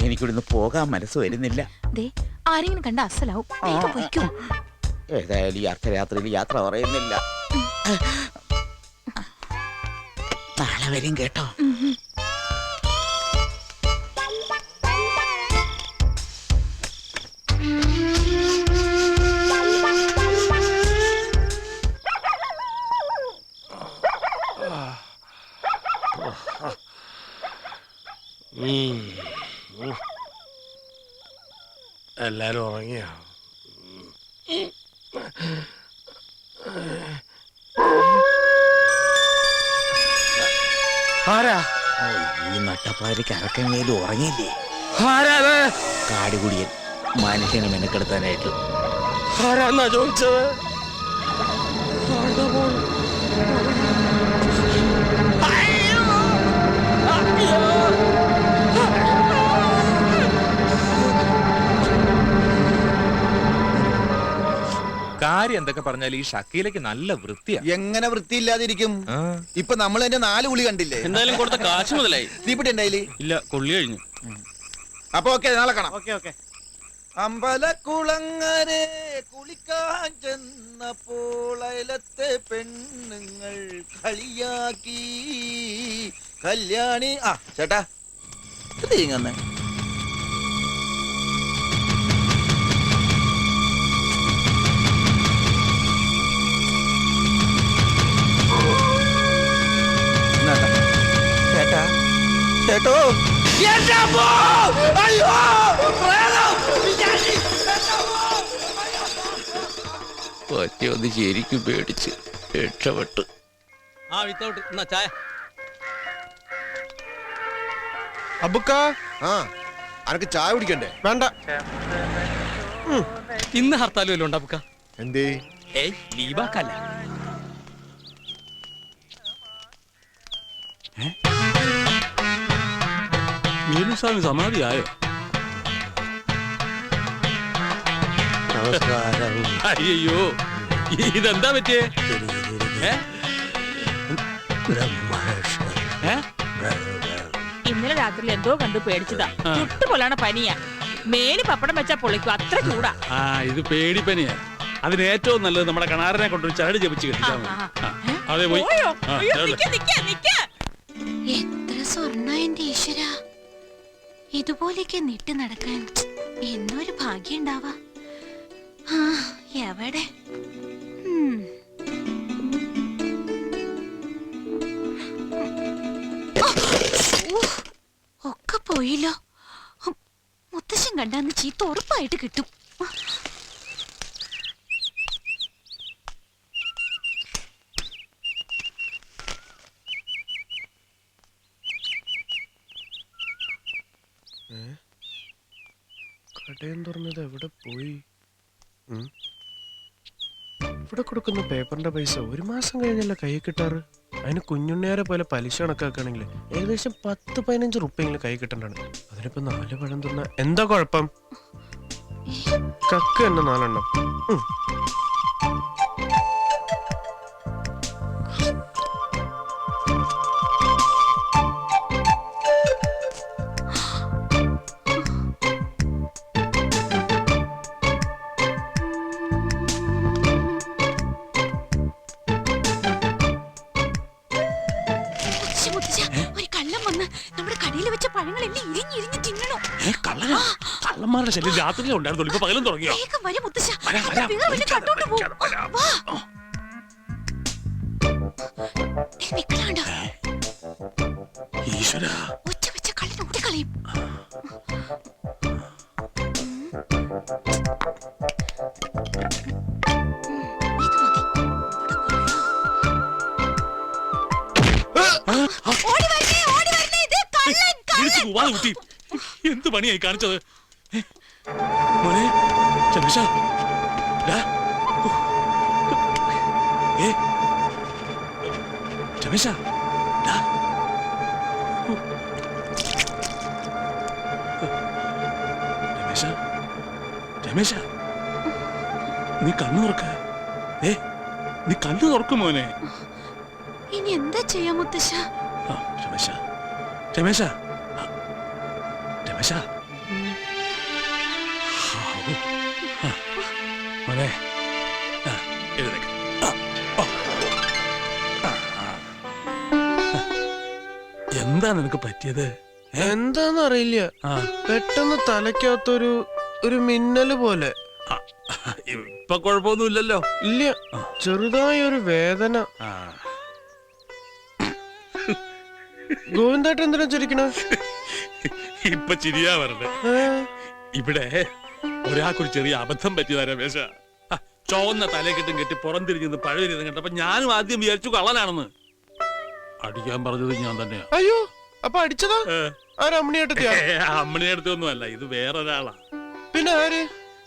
എനിക്കിവിടുന്ന് പോകാൻ മനസ്സ് വരുന്നില്ല. ആരെങ്കിലും കണ്ട അസലാവും. ഏതായാലും ഈ അർദ്ധരാത്രിയിൽ യാത്ര പറയുന്നില്ല. നാളെ വരും കേട്ടോ. എല്ലാരും ഉറങ്ങിയ ആരാ ഈ നട്ടപ്പാരിക്ക് അറക്കമേലും ഉറങ്ങിയില്ലേ? ആരാത്? കാടുകുടിയൻ മനുഷ്യനെ മെനക്കെടുത്താനായിട്ട്. ആരാന്നാ ചോദിച്ചത്? കാര്യം എന്തൊക്കെ പറഞ്ഞാൽ ഈ ഷക്കീലക്ക് നല്ല വൃത്തിയാ. എങ്ങനെ വൃത്തിയില്ലാതിരിക്കും? ഇപ്പൊ നമ്മൾ എന്റെ 4 ഉളി കണ്ടില്ലേ? എന്തായാലും കൊടുത്ത കാശ് മുതലായി. തീപ്പിട്ടി ഉണ്ടായില്ലേ? ഇല്ല, കൊള്ളി കഴിഞ്ഞു. അപ്പൊ ഓക്കെ, നാളെ കാണാം. അമ്പലക്കുളങ്ങരെ കുളിക്കാൻ ചെന്നപ്പോൾ അയലത്തെ പെണ്ണുങ്ങൾ കളിയാക്കി കല്യാണി. ആ ചേട്ടാ തീങ്ങന്ന് ചേട്ടാ ചേട്ടോ. ഒറ്റയൊന്ന് ശരിക്കും പേടിച്ച് രക്ഷപ്പെട്ടു. ചായ. അബുക്ക, അനക്ക് ചായ കുടിക്കണ്ടേ? വേണ്ട. ഇന്ന് ഹർത്താലും വല്ലതും ഉണ്ട് അബുക്ക? എന്തേ? ലീവാക്കല്ല. മീനുസ്വാമി സമാധിയായോ? അയ്യോ, ഇതെന്താ പറ്റിയേ? ഇന്നലെ രാത്രി എന്തോ കണ്ടു പേടിച്ചതാ. ചുട്ടുപോലാണ് പനിയാ. മേല് പപ്പടം വെച്ചാ പൊളിക്കും, അത്ര ചൂടാ. ഇത് പേടിപ്പനിയാ. അതിന് ഏറ്റവും നല്ലത് നമ്മുടെ കണാരനെ കൊണ്ടൊരു ചരട് ജപിച്ച് കെട്ടിച്ചാൽ മതി. അതെ, പോയി. എത്ര സ്വർണ്ണ എന്റെ ഈശ്വര, ഇതുപോലെയൊക്കെ നിട്ട് നടക്കാൻ എന്നൊരു ഭാഗ്യം ഉണ്ടാവാ. എവിടെ? ഒക്കെ പോയില്ലോ. മുത്തശ്ശൻ കണ്ടാന്ന് ചീത്ത ഉറപ്പായിട്ട് കിട്ടും. കടയും തുറന്നത് എവിടെ പോയി? ഇവിടെ കൊടുക്കുന്ന പേപ്പറിന്റെ പൈസ 1 മാസം കഴിഞ്ഞല്ല കൈ കിട്ടാറ്. അതിന് കുഞ്ഞുണ്ണിയാരെ പോലെ പലിശ കണക്കാക്കുകയാണെങ്കിൽ ഏകദേശം 10-15 റുപ്യെങ്കിലും കൈ കിട്ടണ്ടാണ്. അതിനിപ്പോ 4 പഴം തിന്ന എന്താ കുഴപ്പം? കക്ക് തന്നെ 4 എണ്ണം. കള്ളന്മാരുടെ ശല്യം രാത്രിയിലേ ഉണ്ടായിരുന്നുള്ളൂ, ഇപ്പൊ പകലും തുടങ്ങിയോ? ഈശ്വര, ഒറ്റ വെച്ച കള്ളിന് ഓടിക്കളയും. എന്ത് പണിയായി കാണിച്ചത്? മോനെ ചന്ദ്രശ, രമേശ, രമേശ, രമേശ, നീ കണ്ണു തുറക്ക. നീ കണ്ണു തുറക്കും മോനെ. ഇനി എന്താ ചെയ്യാ മുത്തശ്ശ? രമേശ, രമേശ, രമേശ മോനെ എഴുതേക്ക്. എന്താ നിനക്ക് പറ്റിയത്? എന്താന്ന് അറിയില്ല, ആ പെട്ടെന്ന് തലയ്ക്കകത്തൊരു ഒരു മിന്നല് പോലെ. ഇപ്പൊ കുഴപ്പമൊന്നുമില്ലല്ലോ. ഇല്ല, ചെറുതായ ഒരു വേദന. ആ ഗോവിന്ദേട്ടൻ എന്തിനാ ചിരിക്കണ? ഇപ്പൊ ചിരിയാ വരട്ടെ. ഇവിടെ ഒരാൾക്കൊരു ചെറിയ അബദ്ധം പറ്റിയതാ രമേശ. ചുവന്ന തലക്കെട്ടും കെട്ടി പുറംതിരിഞ്ഞത് പഴയ കണ്ടപ്പോ ഞാനും ആദ്യം വിചാരിച്ചു കള്ളനാണെന്ന്. അടിക്കാൻ പറഞ്ഞത് ഞാൻ തന്നെയാ. അയ്യോ, അപ്പൊ അടിച്ചതാ ആ രമണിയേട്ടത്തിയാ? അമ്മണിയടുത്തൊന്നും അല്ല, ഇത് വേറൊരാളാ. പിന്നെ ആര്?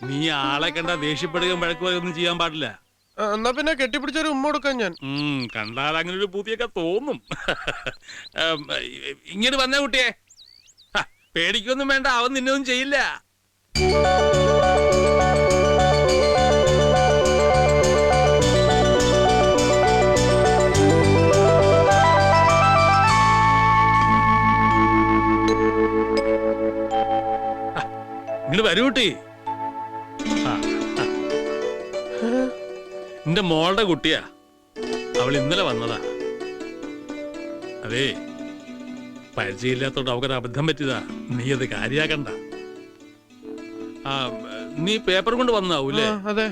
നീ ആളെ കണ്ട ദേഷ്യപ്പെടുകയും വഴക്കുകയൊന്നും ചെയ്യാൻ പാടില്ല. എന്നാ പിന്നെ കെട്ടിപ്പിടിച്ചൊരു ഉമ്മ കൊടുക്കാൻ ഞാൻ. കണ്ടാൽ അങ്ങനെ ഒരു പൂതിയൊക്കെ തോന്നും. ഇങ്ങനെ വന്ന കുട്ടിയെ പേടിക്കൊന്നും വേണ്ട, അവൻ നിന്നൊന്നും ചെയ്യില്ല. ഇങ്ങനെ വരൂ കുട്ടി. എന്റെ മോളുടെ കുട്ടിയാ, അവൾ ഇന്നലെ വന്നതാ. അതേ, പരിചയമില്ലാത്തോണ്ട് അവക്കൊരു അബദ്ധം പറ്റിയതാ. നീ അത് കാര്യാക്കണ്ട. നീ പേപ്പർ കൊണ്ട് വന്നാവൂല്ലേ? അതെ,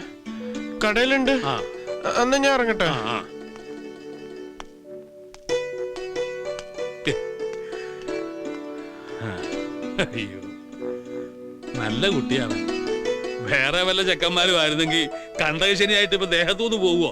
കടയിലുണ്ട്. അന്ന് ഞാൻ ഇറങ്ങട്ടെ. അയ്യോ, നല്ല കുട്ടിയാണ്. വേറെ വല്ല ചെക്കന്മാരും ആയിരുന്നെങ്കിൽ കണ്ടകശനിയായിട്ട് ഇപ്പൊ ദേഹത്തുനിന്ന് പോവോ?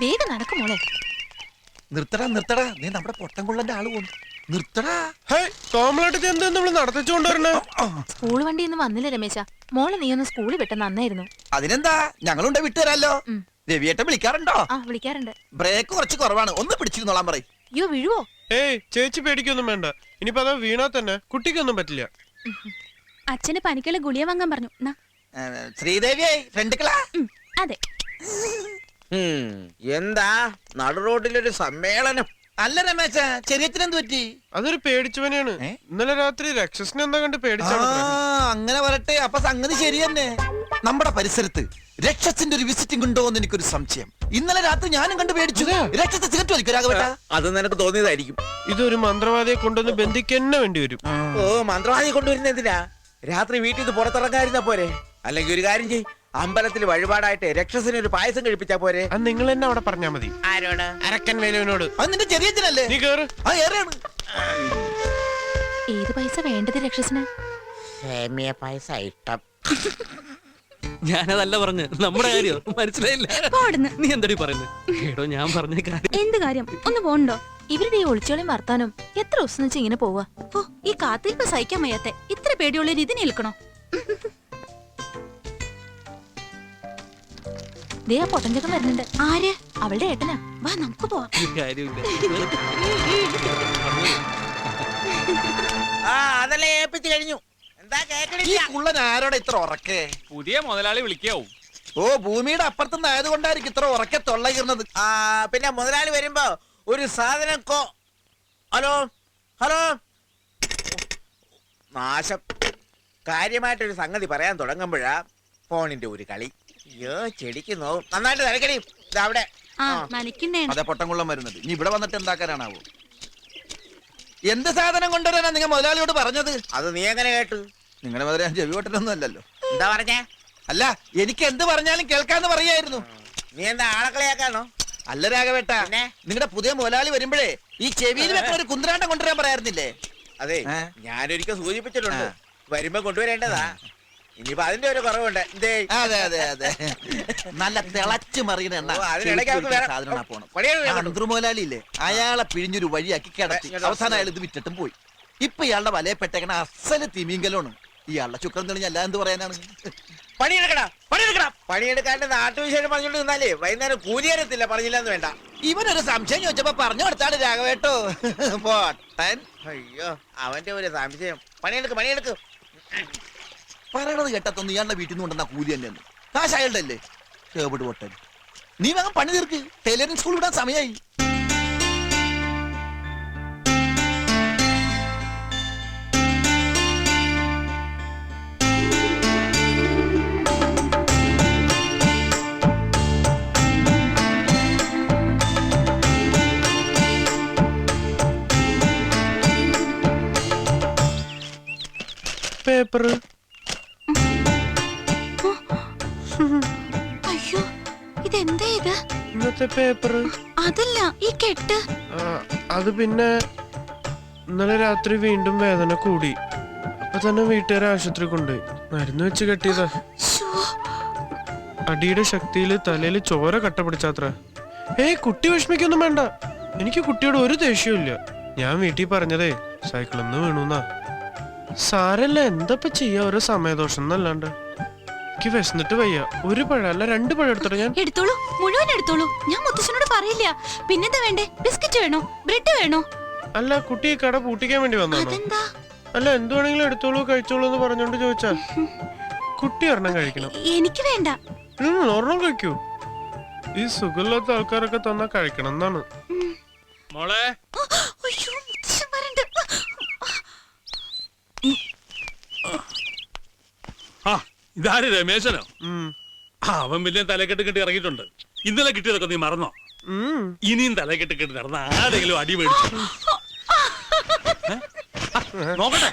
വേഗം നടക്കുമോളെ. നിർത്തടാ നിർത്തടാ, നീ നമ്മുടെ പൊട്ടംകൊള്ളന്റെ ആള് പോന്നു. നിർത്തടാ. കോമളായിട്ട് എന്താ നമ്മള് നടത്തിച്ചോണ്ടേ? സ്കൂൾ വണ്ടി ഒന്നും വന്നില്ല രമേശ. മോളെ നീ ഒന്ന് സ്കൂളിൽ വിട്ട നന്നായിരുന്നു. അതിനെന്താ, ഞങ്ങളുണ്ട് വിട്ടുതരാല്ലോ. രവിയേട്ടൻ വിളിക്കാറുണ്ടോ? ആ വിളിക്കാറുണ്ട്. ബ്രേക്ക് കുറച്ച് കുറവാണ്, ഒന്ന് പിടിച്ചിരുന്നോളാൻ പറയും. അയ്യോ വീഴുവോ? ഏയ് ചേച്ചി പേടിക്കൊന്നും വേണ്ട. ഇനിയിപ്പോ അതാ വീണാ തന്നെ കുട്ടിക്കൊന്നും പറ്റില്ല. അച്ഛന് പനിക്കുള്ള ഗുളിയ വാങ്ങാൻ പറഞ്ഞു. ശ്രീദേവിയെ ഫ്രണ്ടുക്കളാ. അതെ. എന്താ നടു റോഡിലൊരു സമ്മേളനം? അല്ല രമേശ, ചെറിയച്ഛനെന്ത് പറ്റി? അതൊരു പേടിച്ചവനെയാണ്. ഇന്നലെ രാത്രി രക്ഷസിനെ എന്താ കണ്ട് പേടിച്ചാണ്. അങ്ങനെ വരട്ടെ, അപ്പൊ സംഗതി ശരി തന്നെ. നമ്മുടെ പരിസരത്ത് രക്ഷസിന്റെ ഒരു വിസിറ്റിംഗ് ഉണ്ടോ എന്ന് എനിക്കൊരു സംശയം. ഇന്നലെ രാത്രി ഞാനും കണ്ട് പേടിച്ചു. രക്ഷസ് സിഗരറ്റ് വലിക്കും രാഘവേട്ട. അത് നിനക്ക് തോന്നിയതായിരിക്കും. ഇതൊരു മന്ത്രവാദിയെ കൊണ്ടുവന്ന് ബന്ധിക്കന്നെ വേണ്ടി വരും. ഓ, മന്ത്രവാദി കൊണ്ടുവരുന്ന എന്തിനാ? രാത്രി വീട്ടിൽ നിന്ന് പുറത്തിറങ്ങാതിരുന്നാ പോരെ? അല്ലെങ്കിൽ ഒരു കാര്യം ചെയ്, അമ്പലത്തിൽ വഴിപാടായിട്ട് രക്ഷസിന് ഒരു പായസം കഴിപ്പിച്ചാ പോരെ? അത് നിങ്ങൾ തന്നെ അവിടെ പറഞ്ഞാ മതി. ആരോട്? അരക്കൻ വേലുവിനോട്. അത് നിന്റെ ചെറിയച്ഛനല്ലേ? നീ കേറ്. ആ ഏറെയാണ്. ഏത് പൈസ വേണ്ടത് രക്ഷസിന്? സേമിയ പായസ ഇഷ്ടം. ഞാനതല്ല പറഞ്ഞ്, നമ്മുടെ കാര്യം മനസ്സിലായില്ല. നീ എന്തടി പറയുന്നത്? ഏടോ, ഞാൻ പറഞ്ഞ കാര്യം. എന്ത് കാര്യം? ഒന്ന് പോണ്ടോ? ഇവരുടെ ഈ ഒളിച്ചോളിയും വർത്താനം എത്ര ദിവസം വെച്ച് ഇങ്ങനെ പോവാ? ഓ, ഈ കാത്തിരിപ്പ് സഹിക്കാൻ വയ്യാത്തെ. ഇത്ര പേടിയുള്ള ഇതിനെ നിൽക്കണോ? ദേ ആ പൊട്ടഞ്ചക്കം വരുന്നുണ്ട്. ആര്? അവളുടെ ഏട്ടനാ. വാ നമുക്ക് പോവാം. അതല്ലേ ഏൽപ്പിച്ചു കഴിഞ്ഞു. എന്താ ഈ കേക്കണില്ല? കുള്ളൻ ആരോടെ ഇത്ര ഉറക്കേ? പുതിയ മുതലാളി വിളിക്കാവും. ഓ, ഭൂമിയുടെ അപ്പുറത്തുനിന്ന് ആയതുകൊണ്ടായിരിക്കും ഇത്ര ഉറക്കെ തൊള്ളയിരുന്നത്. പിന്നെ മുതലാളി വരുമ്പോ ഒരു സാധനം ഹലോ ഹലോ, നാശം. കാര്യമായിട്ടൊരു സംഗതി പറയാൻ തുടങ്ങുമ്പോഴാ ഫോണിന്റെ ഒരു കളി. അയ്യോ, ചെടിക്ക് നോവും. നന്നായിട്ട് തിരക്കടി. അവിടെ അതെ, പൊട്ടംകുള്ളം വരുന്നത്. ഇനി ഇവിടെ വന്നിട്ട് എന്താക്കാനാണാവോ? എന്ത് സാധനം കൊണ്ടുവരാനാ നിങ്ങൾ മുതലാളിയോട് പറഞ്ഞത്? അത് നീ എങ്ങനെ കേട്ടു? നിങ്ങളുടെ മുതലാളി ചെവിവോട്ടൊന്നും അല്ലല്ലോ. എന്താ പറഞ്ഞേ? അല്ല, എനിക്ക് എന്ത് പറഞ്ഞാലും കേൾക്കാന്ന് പറയായിരുന്നു. നീ എന്താ ആളക്കളിയാക്കാണോ? അല്ല രാഘവേട്ട, നിങ്ങളുടെ പുതിയ മുതലാളി വരുമ്പോഴേ ഈ ചെവിയിൽ വെക്കുന്ന ഒരു കുന്ത്രാണ്ടം കൊണ്ടുവരാൻ പറയാറുന്നില്ലേ? അതെ, ഞാനൊരിക്കൽ സൂചിപ്പിച്ചിട്ടുണ്ട്. വരുമ്പോ കൊണ്ടുവരേണ്ടതാ. ഇനിയിപ്പോ അതിന്റെ ഒരു കുറവുണ്ട്. അതെ അതെ അതെ, നല്ല തിളച്ചു മറിയുന്ന എണ്ണ മുതലാളി ഇല്ലേ, അയാളെ പിഴിഞ്ഞൊരു വഴിയാക്കി കിടത്തി. അവസാനം അയാൾ ഇത് വിറ്റിട്ടും പോയി. ഇപ്പൊ ഇയാളുടെ വലയപ്പെട്ടേക്കണ അസല് തിമിങ്കലാണ്. ഇയാളുടെ ചുക്രം തെളിഞ്ഞ അല്ല എന്ത് പറയാനാണ്? പണിയെടുക്കടാ പണിയെടുക്കടാ. പണിയെടുക്കാണ്ട് നാട്ടുവിശേഷം പറഞ്ഞോണ്ട് നിന്നാലേ വൈകുന്നേരം കൂലിയാരത്തില്ല, പറഞ്ഞില്ലെന്ന് വേണ്ട. ഇവനൊരു സംശയം ചോദിച്ചപ്പോ പറഞ്ഞു കൊടുത്താണ് രാഘവേട്ടോ. പോട്ടൻ. അയ്യോ, അവന്റെ ഒരു സംശയം. പണിയെടുക്ക്. പറയണത് കേട്ടത്തൊന്നും ഇയാളുടെ വീട്ടിൽ നിന്ന് കൊണ്ടുവന്ന കൂലി തന്നെയെന്ന്. കാശ് അയാളുടെ അല്ലേ? കേബിട് പൊട്ടൻ. നീ വേഗം പണി തീർക്ക്, ടൈലറിംഗ് സ്കൂൾ വിടാൻ സമയമായി. പേപ്പർ അയ്യോ ഇതെന്താ ഇത്? ഇന്നത്തെ പേപ്പർ അതല്ല ഈ കെട്ട്. അത് പിന്നെ ഇന്നലെ രാത്രി വീണ്ടും വേദന കൂടി. അപ്പൊ തന്നെ വീട്ടുകാരെ ആശുപത്രി കൊണ്ടുപോയി മരുന്ന് വെച്ച് കെട്ടിയതാ. ശ്ശോ, അടിയുടെ ശക്തിയില് തലയില് ചോര കട്ട പിടിച്ചാത്ര. കുട്ടി വിഷമിക്കൊന്നും വേണ്ട, എനിക്ക് കുട്ടിയോട് ഒരു ദേഷ്യവും ഇല്ല. ഞാൻ വീട്ടിൽ പറഞ്ഞതേ സൈക്കിളിൽ നിന്ന് വീണുന്നാ. സാരല്ല, എന്തപ്പ ചെയ്യാ, ഓരോ സമയദോഷം എന്നല്ലാണ്ട്. എനിക്ക് വിശന്നിട്ട് വയ്യ. ഒരു പഴം അല്ല 2 പഴം എടുത്തോട്ടെ ഞാൻ? എടുത്തോളൂ, മുഴുവൻ എടുത്തോളൂ. ഞാൻ മുത്തശ്ശനോട് പറയില്ല. പിന്നെന്താ വേണ്ടേ? ബിസ്ക്കറ്റ് വേണോ? ബ്രെഡ് വേണോ? അല്ല, കുട്ടി ഈ കട പൂട്ടിക്കാൻ വേണ്ടി വന്നാണോ? അതെന്താ? അല്ല, എന്ത് വേണമെങ്കിലും എടുത്തോളൂ കഴിച്ചോളൂ എന്ന് പറഞ്ഞോണ്ട് ചോദിച്ചാ. കുട്ടി ഒരെണ്ണം കഴിക്കണം. എനിക്ക് വേണ്ട. ഒരെണ്ണം കഴിക്കൂ. ഈ സുഖമില്ലാത്ത ആൾക്കാരൊക്കെ തന്നാ കഴിക്കണം എന്നാണ്. മോളെ അയ്യോ, മുത്തശ്ശൻ വരണ്ട്. ആ ഇതാര് രമേശനോ? അവൻ വലിയ തലക്കെട്ട് കെട്ടി ഇറങ്ങിയിട്ടുണ്ട്. ഇന്നലെ കിട്ടിയതൊക്കെ നീ മറന്നോ? ഇനിയും തലക്കെട്ട് കെട്ടി നടന്ന ആരെങ്കിലും അടി മേടിച്ചു നോക്കട്ടെ.